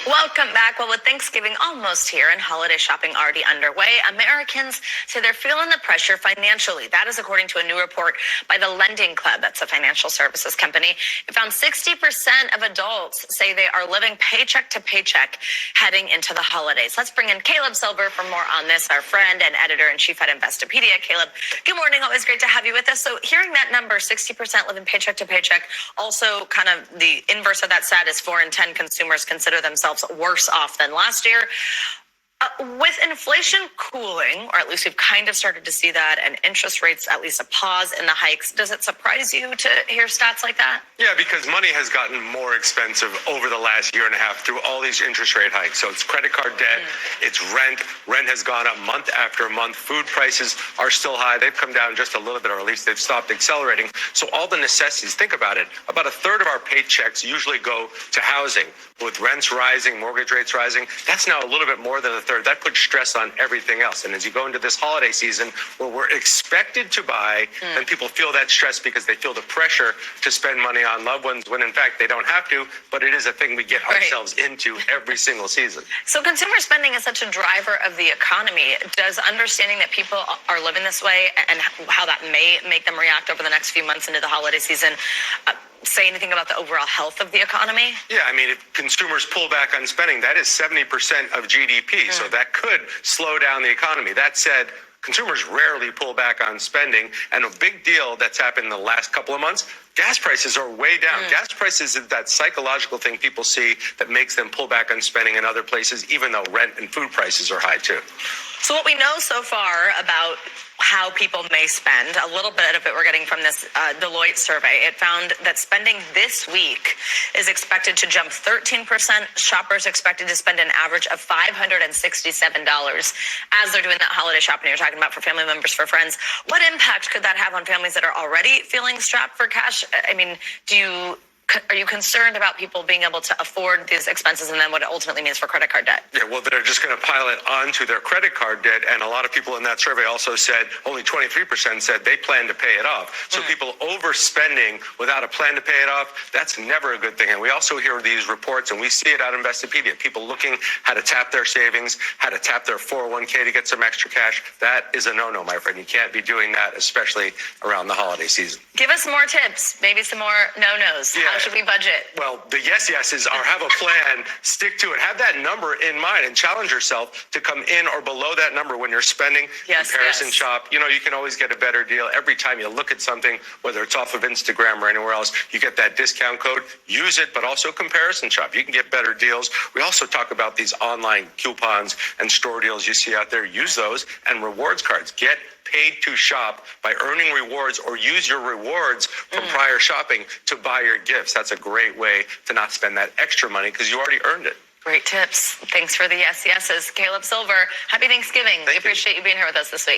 Welcome back. Well, with Thanksgiving almost here and holiday shopping already underway, Americans say they're feeling the pressure financially. That is according to a new report by the Lending Club. That's a financial services company. It found 60% of adults say they are living paycheck to paycheck heading into the holidays. Let's bring in Caleb Silver for more on this, our friend and editor-in-chief at Investopedia. Caleb, good morning. Always great to have you with us. So hearing that number, 60% living paycheck to paycheck, also kind of the inverse of that stat is 4 in 10 consumers consider themselves worse off than last year. With inflation cooling, or at least we've kind of started to see that, and interest rates at least a pause in the hikes, does it surprise you to hear stats like that? Yeah, because money has gotten more expensive over the last year and a half through all these interest rate hikes. So it's credit card debt, it's rent. Rent has gone up month after month. Food prices are still high. They've come down just a little bit, or at least they've stopped accelerating. So all the necessities, think about it. About a third of our paychecks usually go to housing. With rents rising, mortgage rates rising, that's now a little bit more than a third. That puts stress on everything else. And as you go into this holiday season where we're expected to buy, then people feel that stress because they feel the pressure to spend money on loved ones when in fact they don't have to, but it is a thing we get ourselves into every single season. So consumer spending is such a driver of the economy. Does understanding that people are living this way and how that may make them react over the next few months into the holiday season say anything about the overall health of the economy? Yeah, I mean, if consumers pull back on spending, that is 70% of GDP. So that could slow down the economy. That said, consumers rarely pull back on spending. And a big deal that's happened in the last couple of months, gas prices are way down. Gas prices is that psychological thing people see that makes them pull back on spending in other places, even though rent and food prices are high too. So what we know so far about how people may spend, a little bit of it we're getting from this Deloitte survey. It found that spending this week is expected to jump 13%. Shoppers expected to spend an average of $567 as they're doing that holiday shopping you're talking about for family members, for friends. What impact could that have on families that are already feeling strapped for cash? I mean, are you concerned about people being able to afford these expenses and then what it ultimately means for credit card debt? Yeah, well, they're just going to pile it onto their credit card debt. And a lot of people in that survey also said, only 23% said they plan to pay it off. So people overspending without a plan to pay it off, that's never a good thing. And we also hear these reports, and we see it out of Investopedia, people looking how to tap their savings, how to tap their 401k to get some extra cash. That is a no-no, my friend. You can't be doing that, especially around the holiday season. Give us more tips, maybe some more no-nos. Yeah. How should we budget? Well, the yeses are have a plan, stick to it, have that number in mind, and challenge yourself to come in or below that number when you're spending. Comparison shop. You know, you can always get a better deal every time you look at something, whether it's off of Instagram or anywhere else. You get that discount code, use it, but also comparison shop. You can get better deals. We also talk about these online coupons and store deals you see out there. Use those, and rewards cards. Get paid to shop by earning rewards, or use your rewards from prior shopping to buy your gifts. That's a great way to not spend that extra money because you already earned it. Great tips. Thanks for the yeses. Caleb Silver, happy Thanksgiving. We appreciate you being here with us this week.